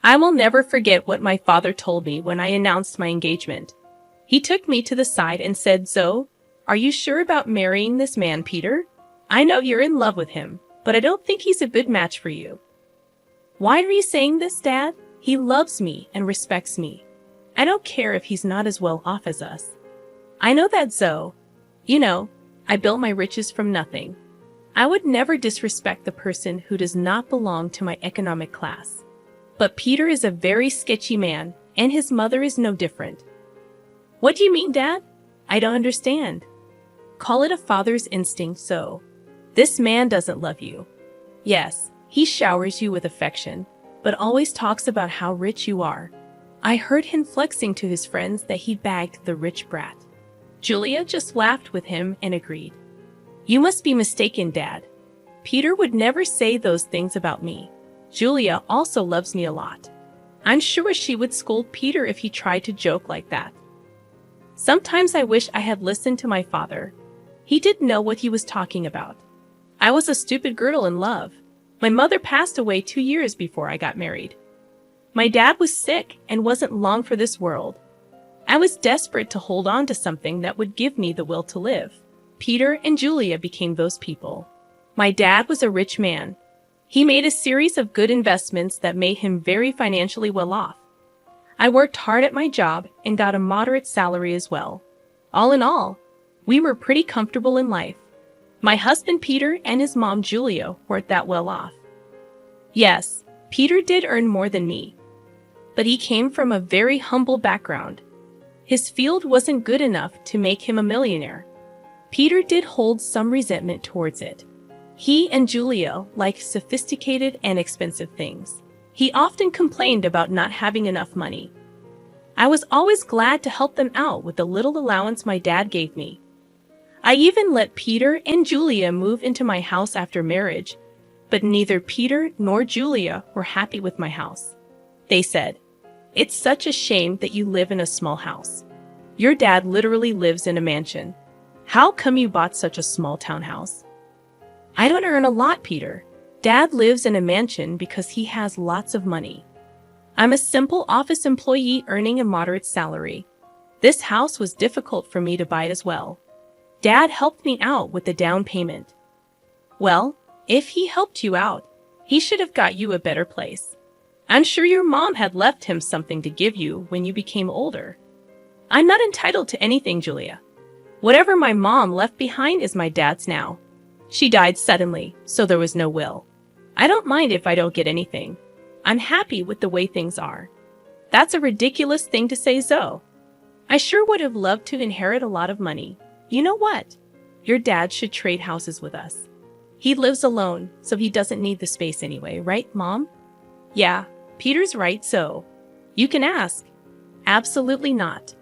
I will never forget what my father told me when I announced my engagement. He took me to the side and said, "Zoe, are you sure about marrying this man, Peter? I know you're in love with him, but I don't think he's a good match for you." "Why are you saying this, Dad? He loves me and respects me. I don't care if he's not as well off as us." "I know that, Zoe. You know, I built my riches from nothing. I would never disrespect the person who does not belong to my economic class. But Peter is a very sketchy man, and his mother is no different." "What do you mean, Dad? I don't understand." "Call it a father's instinct, Zoe. This man doesn't love you. Yes, he showers you with affection, but always talks about how rich you are. I heard him flexing to his friends that he bagged the rich brat." Julia just laughed with him and agreed. "You must be mistaken, Dad. Peter would never say those things about me. Julia also loves me a lot. I'm sure she would scold Peter if he tried to joke like that." Sometimes I wish I had listened to my father. He didn't know what he was talking about. I was a stupid girl in love. My mother passed away 2 years before I got married. My dad was sick and wasn't long for this world. I was desperate to hold on to something that would give me the will to live. Peter and Julia became those people. My dad was a rich man. He made a series of good investments that made him very financially well off. I worked hard at my job and got a moderate salary as well. All in all, we were pretty comfortable in life. My husband Peter and his mom Julia weren't that well off. Yes, Peter did earn more than me, but he came from a very humble background. His field wasn't good enough to make him a millionaire. Peter did hold some resentment towards it. He and Julia liked sophisticated and expensive things. He often complained about not having enough money. I was always glad to help them out with the little allowance my dad gave me. I even let Peter and Julia move into my house after marriage, but neither Peter nor Julia were happy with my house. They said, "It's such a shame that you live in a small house. Your dad literally lives in a mansion. How come you bought such a small townhouse?" "I don't earn a lot, Peter. Dad lives in a mansion because he has lots of money. I'm a simple office employee earning a moderate salary. This house was difficult for me to buy as well. Dad helped me out with the down payment." "Well, if he helped you out, he should have got you a better place. I'm sure your mom had left him something to give you when you became older." "I'm not entitled to anything, Julia. Whatever my mom left behind is my dad's now. She died suddenly, so there was no will. I don't mind if I don't get anything. I'm happy with the way things are." "That's a ridiculous thing to say, Zoe. I sure would have loved to inherit a lot of money. You know what? Your dad should trade houses with us. He lives alone, so he doesn't need the space anyway, right, Mom?" "Yeah, Peter's right, Zoe. You can ask." "Absolutely not.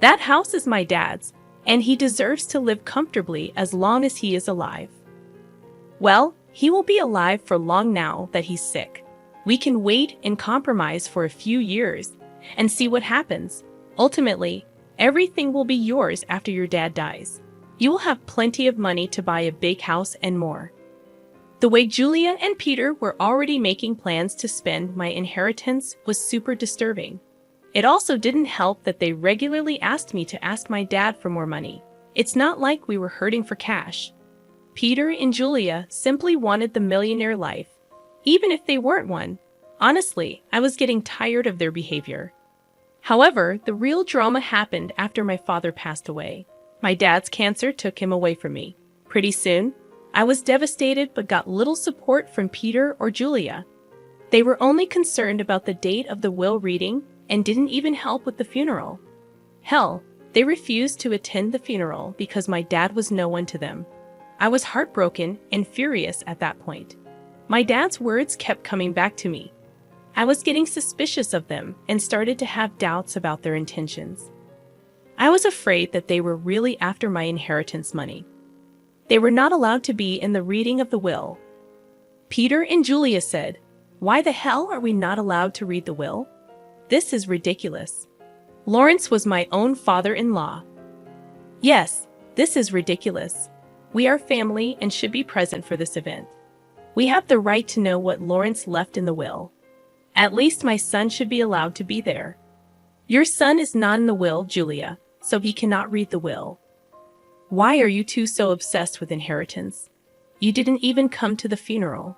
That house is my dad's, and he deserves to live comfortably as long as he is alive." "Well, he will be alive for long now that he's sick. We can wait and compromise for a few years and see what happens. Ultimately, everything will be yours after your dad dies. You will have plenty of money to buy a big house and more." The way Julia and Peter were already making plans to spend my inheritance was super disturbing. It also didn't help that they regularly asked me to ask my dad for more money. It's not like we were hurting for cash. Peter and Julia simply wanted the millionaire life, even if they weren't one. Honestly, I was getting tired of their behavior. However, the real drama happened after my father passed away. My dad's cancer took him away from me. Pretty soon, I was devastated but got little support from Peter or Julia. They were only concerned about the date of the will reading and didn't even help with the funeral. Hell, they refused to attend the funeral because my dad was no one to them. I was heartbroken and furious at that point. My dad's words kept coming back to me. I was getting suspicious of them and started to have doubts about their intentions. I was afraid that they were really after my inheritance money. They were not allowed to be in the reading of the will. Peter and Julia said, "Why the hell are we not allowed to read the will? This is ridiculous. Lawrence was my own father-in-law." "Yes, this is ridiculous. We are family and should be present for this event. We have the right to know what Lawrence left in the will." At least my son should be allowed to be there. Your son is not in the will, Julia, so he cannot read the will. Why are you two so obsessed with inheritance? You didn't even come to the funeral.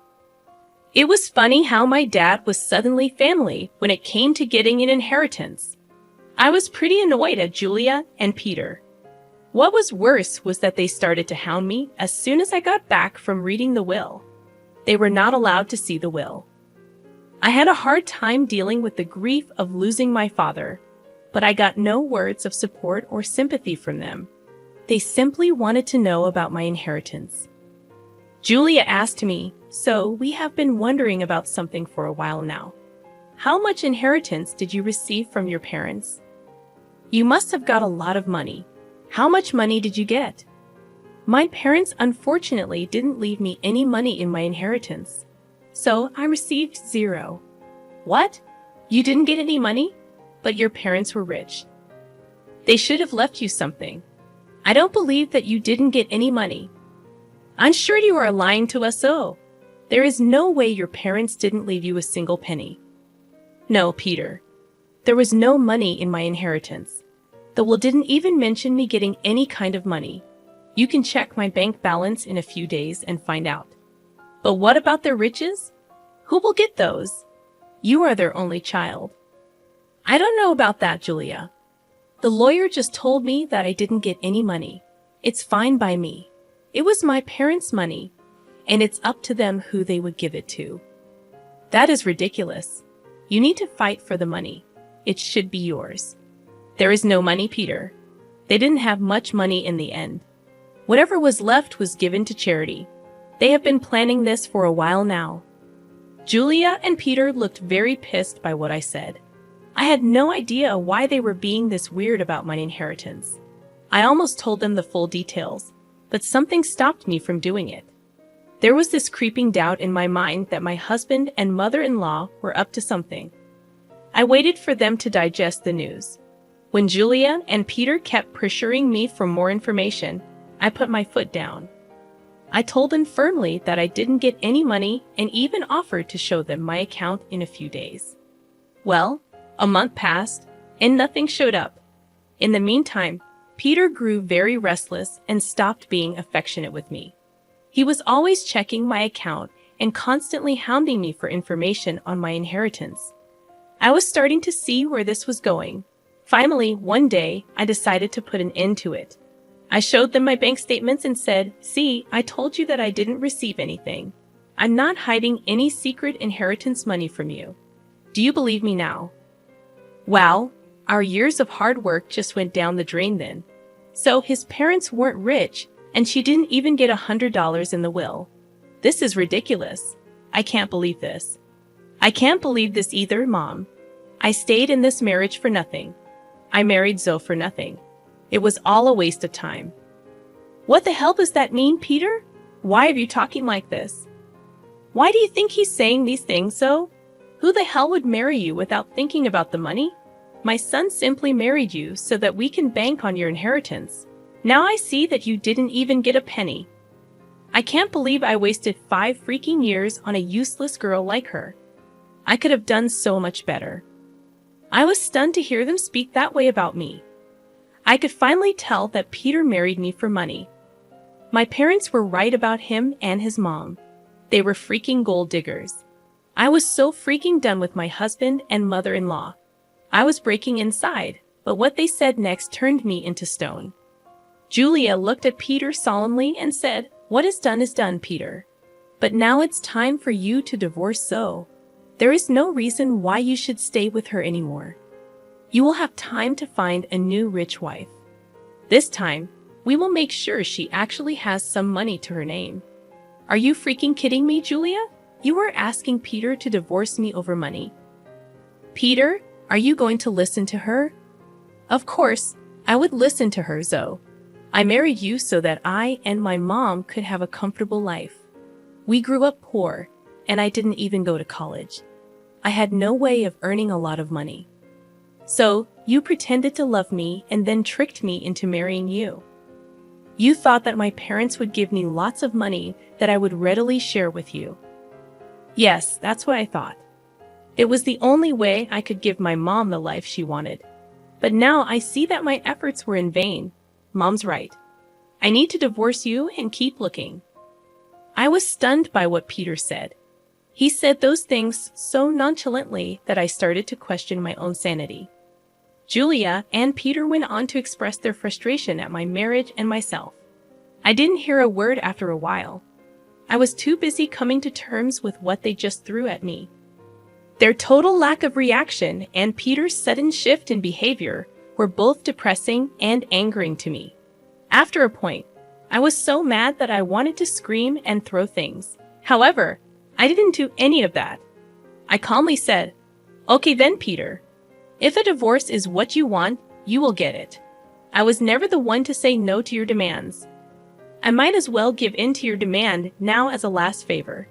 It was funny how my dad was suddenly family when it came to getting an inheritance. I was pretty annoyed at Julia and Peter. What was worse was that they started to hound me as soon as I got back from reading the will. They were not allowed to see the will. I had a hard time dealing with the grief of losing my father, but I got no words of support or sympathy from them. They simply wanted to know about my inheritance. Julia asked me, "So we have been wondering about something for a while now. How much inheritance did you receive from your parents? You must have got a lot of money. How much money did you get?" My parents unfortunately didn't leave me any money in my inheritance, so I received 0. What? You didn't get any money? But your parents were rich. They should have left you something. I don't believe that you didn't get any money. I'm sure you are lying to us, so. There is no way your parents didn't leave you a single penny. No, Peter. There was no money in my inheritance. The will didn't even mention me getting any kind of money. You can check my bank balance in a few days and find out. But what about their riches? Who will get those? You are their only child. I don't know about that, Julia. The lawyer just told me that I didn't get any money. It's fine by me. It was my parents' money, and it's up to them who they would give it to. That is ridiculous. You need to fight for the money. It should be yours. There is no money, Peter. They didn't have much money in the end. Whatever was left was given to charity. They have been planning this for a while now. Julia and Peter looked very pissed by what I said. I had no idea why they were being this weird about my inheritance. I almost told them the full details, but something stopped me from doing it. There was this creeping doubt in my mind that my husband and mother-in-law were up to something. I waited for them to digest the news. When Julia and Peter kept pressuring me for more information, I put my foot down. I told them firmly that I didn't get any money and even offered to show them my account in a few days. Well, a month passed, and nothing showed up. In the meantime, Peter grew very restless and stopped being affectionate with me. He was always checking my account and constantly hounding me for information on my inheritance. I was starting to see where this was going. Finally, one day, I decided to put an end to it. I showed them my bank statements and said, "See, I told you that I didn't receive anything. I'm not hiding any secret inheritance money from you. Do you believe me now?" Wow, our years of hard work just went down the drain then. So his parents weren't rich, and she didn't even get $100 in the will. This is ridiculous. I can't believe this. I can't believe this either, Mom. I stayed in this marriage for nothing. I married Zoe for nothing. It was all a waste of time. What the hell does that mean, Peter? Why are you talking like this? Why do you think he's saying these things, Zoe? Who the hell would marry you without thinking about the money? My son simply married you so that we can bank on your inheritance. Now I see that you didn't even get a penny. I can't believe I wasted 5 freaking years on a useless girl like her. I could have done so much better. I was stunned to hear them speak that way about me. I could finally tell that Peter married me for money. My parents were right about him and his mom. They were freaking gold diggers. I was so freaking done with my husband and mother-in-law. I was breaking inside, but what they said next turned me into stone. Julia looked at Peter solemnly and said, "What is done, Peter. But now it's time for you to divorce Zoe. There is no reason why you should stay with her anymore. You will have time to find a new rich wife. This time, we will make sure she actually has some money to her name." Are you freaking kidding me, Julia? You are asking Peter to divorce me over money. Peter, are you going to listen to her? Of course, I would listen to her, Zoe. I married you so that I and my mom could have a comfortable life. We grew up poor, and I didn't even go to college. I had no way of earning a lot of money. So, you pretended to love me and then tricked me into marrying you. You thought that my parents would give me lots of money that I would readily share with you. Yes, that's what I thought. It was the only way I could give my mom the life she wanted. But now I see that my efforts were in vain. Mom's right. I need to divorce you and keep looking. I was stunned by what Peter said. He said those things so nonchalantly that I started to question my own sanity. Julia and Peter went on to express their frustration at my marriage and myself. I didn't hear a word after a while. I was too busy coming to terms with what they just threw at me. Their total lack of reaction and Peter's sudden shift in behavior were both depressing and angering to me. After a point, I was so mad that I wanted to scream and throw things. However, I didn't do any of that. I calmly said, "Okay then, Peter. If a divorce is what you want, you will get it. I was never the one to say no to your demands. I might as well give in to your demand now as a last favor.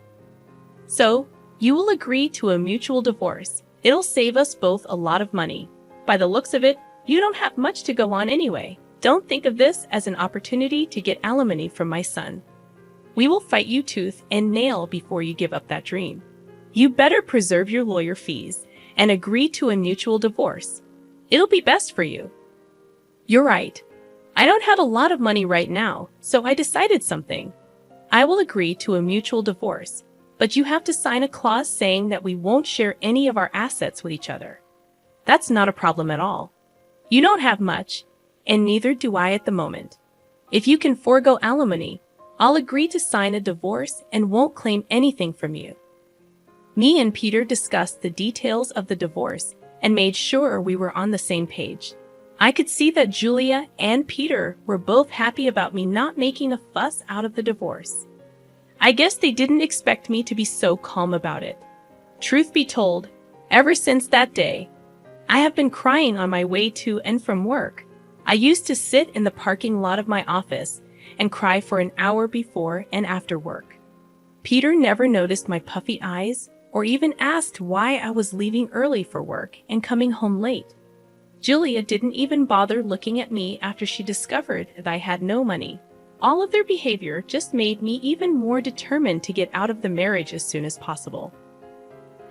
So, you will agree to a mutual divorce. It'll save us both a lot of money. By the looks of it, you don't have much to go on anyway. Don't think of this as an opportunity to get alimony from my son. We will fight you tooth and nail before you give up that dream. You better preserve your lawyer fees and agree to a mutual divorce. It'll be best for you." You're right. I don't have a lot of money right now, so I decided something. I will agree to a mutual divorce, but you have to sign a clause saying that we won't share any of our assets with each other. That's not a problem at all. You don't have much, and neither do I at the moment. If you can forego alimony, I'll agree to sign a divorce and won't claim anything from you. Me and Peter discussed the details of the divorce and made sure we were on the same page. I could see that Julia and Peter were both happy about me not making a fuss out of the divorce. I guess they didn't expect me to be so calm about it. Truth be told, ever since that day, I have been crying on my way to and from work. I used to sit in the parking lot of my office and cry for an hour before and after work. Peter never noticed my puffy eyes or even asked why I was leaving early for work and coming home late. Julia didn't even bother looking at me after she discovered that I had no money. All of their behavior just made me even more determined to get out of the marriage as soon as possible.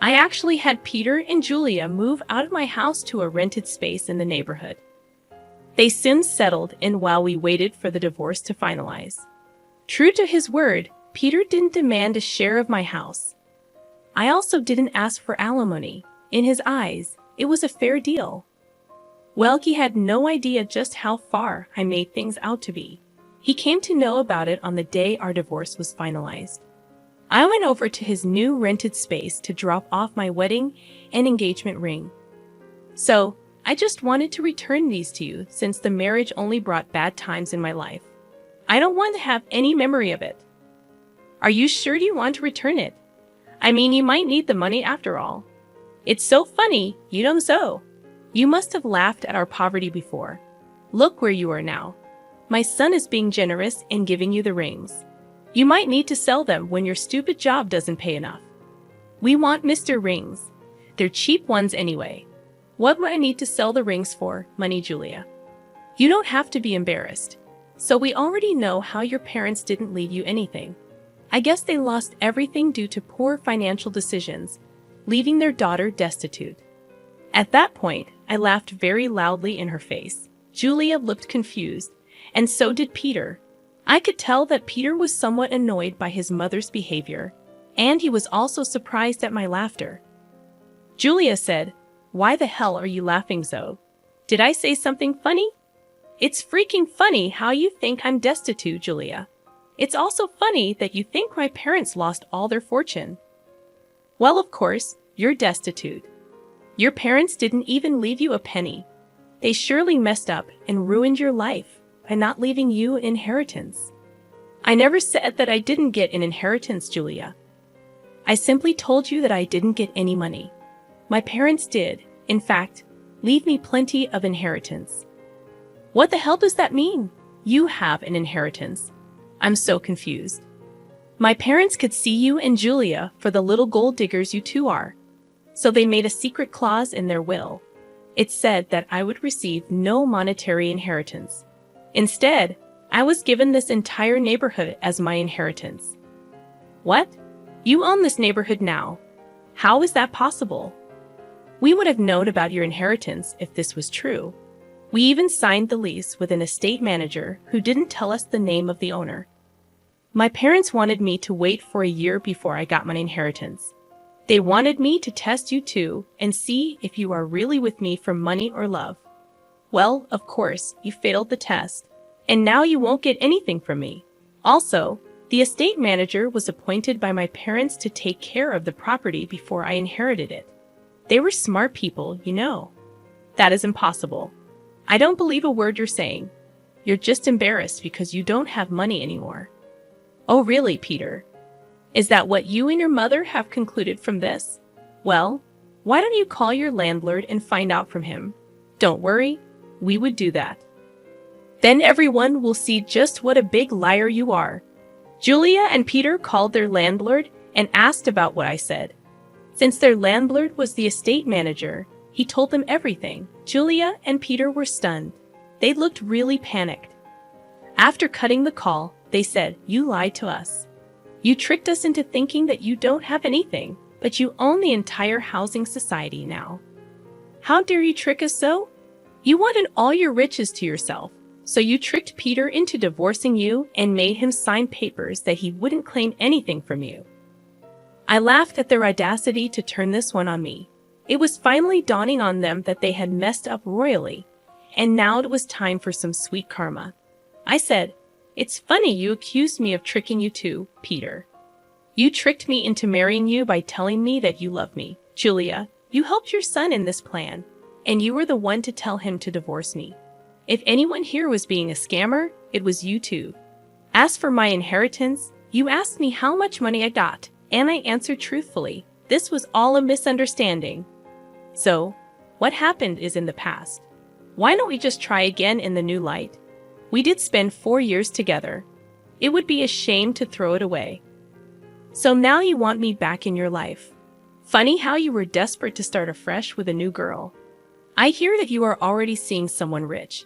I actually had Peter and Julia move out of my house to a rented space in the neighborhood. They soon settled in while we waited for the divorce to finalize. True to his word, Peter didn't demand a share of my house. I also didn't ask for alimony. In his eyes, it was a fair deal. Well, he had no idea just how far I made things out to be. He came to know about it on the day our divorce was finalized. I went over to his new rented space to drop off my wedding and engagement ring. So, I just wanted to return these to you since the marriage only brought bad times in my life. I don't want to have any memory of it. Are you sure you want to return it? I mean, you might need the money after all. It's so funny, you know so. You must have laughed at our poverty before. Look where you are now. My son is being generous in giving you the rings. You might need to sell them when your stupid job doesn't pay enough. We want Mr. Rings. They're cheap ones anyway. What would I need to sell the rings for, money, Julia? You don't have to be embarrassed. So we already know how your parents didn't leave you anything. I guess they lost everything due to poor financial decisions, leaving their daughter destitute. At that point, I laughed very loudly in her face. Julia looked confused, and so did Peter. I could tell that Peter was somewhat annoyed by his mother's behavior, and he was also surprised at my laughter. Julia said, "Why the hell are you laughing, Zoe? Did I say something funny?" "It's freaking funny how you think I'm destitute, Julia. It's also funny that you think my parents lost all their fortune." "Well, of course, you're destitute. Your parents didn't even leave you a penny. They surely messed up and ruined your life by not leaving you an inheritance." "I never said that I didn't get an inheritance, Julia. I simply told you that I didn't get any money. My parents did, in fact, leave me plenty of inheritance." "What the hell does that mean? You have an inheritance." I'm so confused. "My parents could see you and Julia for the little gold diggers you two are. So they made a secret clause in their will. It said that I would receive no monetary inheritance. Instead, I was given this entire neighborhood as my inheritance." "What? You own this neighborhood now? How is that possible?" We would have known about your inheritance if this was true. We even signed the lease with an estate manager who didn't tell us the name of the owner. My parents wanted me to wait for a year before I got my inheritance. They wanted me to test you too and see if you are really with me for money or love. Well, of course, you failed the test, and now you won't get anything from me. Also, the estate manager was appointed by my parents to take care of the property before I inherited it. They were smart people, you know. That is impossible. I don't believe a word you're saying. You're just embarrassed because you don't have money anymore. Oh, really, Peter? Is that what you and your mother have concluded from this? Well, why don't you call your landlord and find out from him? Don't worry, we would do that. Then everyone will see just what a big liar you are. Julia and Peter called their landlord and asked about what I said. Since their landlord was the estate manager, he told them everything. Julia and Peter were stunned. They looked really panicked. After cutting the call, they said, "You lied to us. You tricked us into thinking that you don't have anything, but you own the entire housing society now. How dare you trick us so? You wanted all your riches to yourself, so you tricked Peter into divorcing you and made him sign papers that he wouldn't claim anything from you." I laughed at their audacity to turn this one on me. It was finally dawning on them that they had messed up royally, and now it was time for some sweet karma. I said, "It's funny you accused me of tricking you too, Peter. You tricked me into marrying you by telling me that you love me. Julia, you helped your son in this plan, and you were the one to tell him to divorce me. If anyone here was being a scammer, it was you too. As for my inheritance, you asked me how much money I got, and I answered truthfully. This was all a misunderstanding. So, what happened is in the past. Why don't we just try again in the new light? We did spend 4 years together. It would be a shame to throw it away. So now you want me back in your life. Funny how you were desperate to start afresh with a new girl. I hear that you are already seeing someone rich.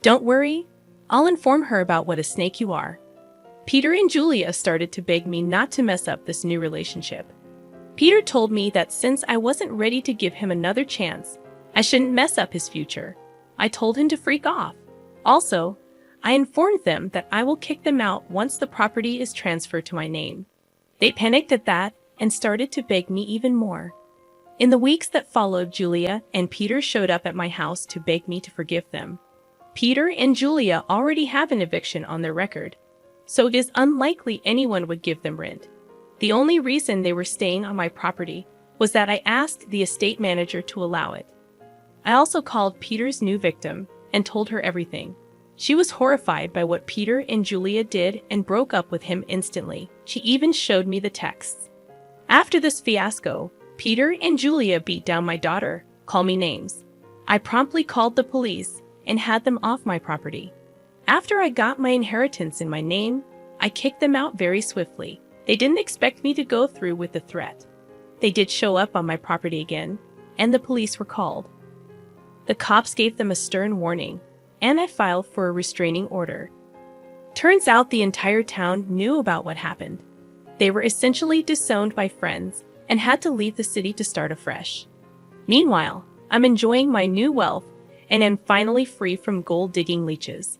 Don't worry, I'll inform her about what a snake you are." Peter and Julia started to beg me not to mess up this new relationship. Peter told me that since I wasn't ready to give him another chance, I shouldn't mess up his future. I told him to freak off. Also, I informed them that I will kick them out once the property is transferred to my name. They panicked at that and started to beg me even more. In the weeks that followed, Julia and Peter showed up at my house to beg me to forgive them. Peter and Julia already have an eviction on their record, so it is unlikely anyone would give them rent. The only reason they were staying on my property was that I asked the estate manager to allow it. I also called Peter's new victim and told her everything. She was horrified by what Peter and Julia did and broke up with him instantly. She even showed me the texts. After this fiasco, Peter and Julia beat down my daughter, called me names. I promptly called the police and had them off my property. After I got my inheritance in my name, I kicked them out very swiftly. They didn't expect me to go through with the threat. They did show up on my property again, and the police were called. The cops gave them a stern warning, and I filed for a restraining order. Turns out the entire town knew about what happened. They were essentially disowned by friends and had to leave the city to start afresh. Meanwhile, I'm enjoying my new wealth and am finally free from gold-digging leeches.